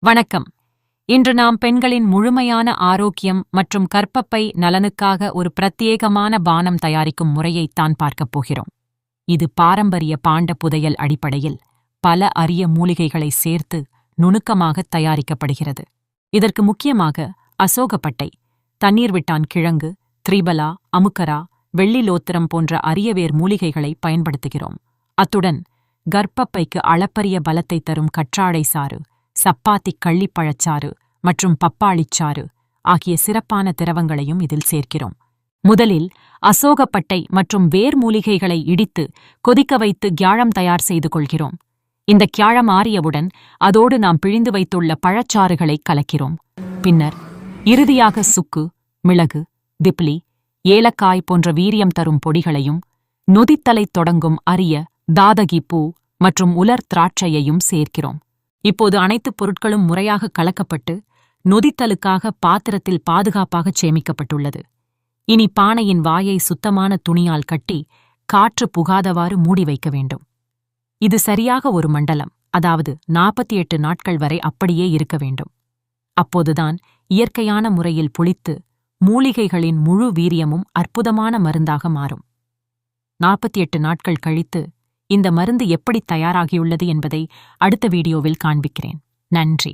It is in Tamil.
வணக்கம். இன்று நாம் பெண்களின் முழுமையான ஆரோக்கியம் மற்றும் கர்ப்பப்பை நலனுக்காக ஒரு பிரத்யேகமான பானம் தயாரிக்கும் முறையைத்தான் பார்க்கப் போகிறோம். இது பாரம்பரிய பாண்ட புதையல் அடிப்படையில் பல அரிய மூலிகைகளை சேர்த்து நுணுக்கமாக தயாரிக்கப்படுகிறது. இதற்கு முக்கியமாக அசோகப்பட்டை, தண்ணீர் விட்டான் கிழங்கு, திரிபலா, அமுக்கரா, வெள்ளிலோத்திரம் போன்ற அரியவேர் மூலிகைகளை பயன்படுத்துகிறோம். அத்துடன் கர்ப்பப்பைக்கு அளப்பரிய பலத்தை தரும் கற்றாழை சாறு, சப்பாத்தி கள்ளிப்பழச்சாறு மற்றும் பப்பாளிச்சாறு ஆகிய சிறப்பான திரவங்களையும் இதில் சேர்க்கிறோம். முதலில் அசோகப்பட்டை மற்றும் வேர் மூலிகைகளை இடித்து கொதிக்க வைத்து கியாழம் தயார் செய்து கொள்கிறோம். இந்த கியாழம் ஆறியவுடன் அதோடு நாம் பிழிந்து வைத்துள்ள பழச்சாறுகளை கலக்கிறோம். பின்னர் இறுதியாக சுக்கு, மிளகு, திப்லி, ஏலக்காய் போன்ற வீரியம் தரும் பொடிகளையும் நொதித்தலை தொடங்கும் அரிய தாதகி பூ மற்றும் உலர் திராட்சையையும் சேர்க்கிறோம். இப்போது அனைத்து பொருட்களும் முறையாக கலக்கப்பட்டு நொதித்தலுக்காக பாத்திரத்தில் பாதுகாப்பாக சேமிக்கப்பட்டுள்ளது. இனி பானையின் வாயை சுத்தமான துணியால் கட்டி காற்று புகாதவாறு மூடி வைக்க வேண்டும். இது சரியாக ஒரு மண்டலம், அதாவது 48 நாட்கள் வரை அப்படியே இருக்க வேண்டும். அப்போதுதான் இயற்கையான முறையில் புளித்து மூலிகைகளின் முழு வீரியமும் அற்புதமான மருந்தாக மாறும். 48 நாட்கள் கழித்து இந்த மருந்து எப்படி தயாராகியுள்ளது என்பதை அடுத்த வீடியோவில் காண்பிக்கிறேன். நன்றி.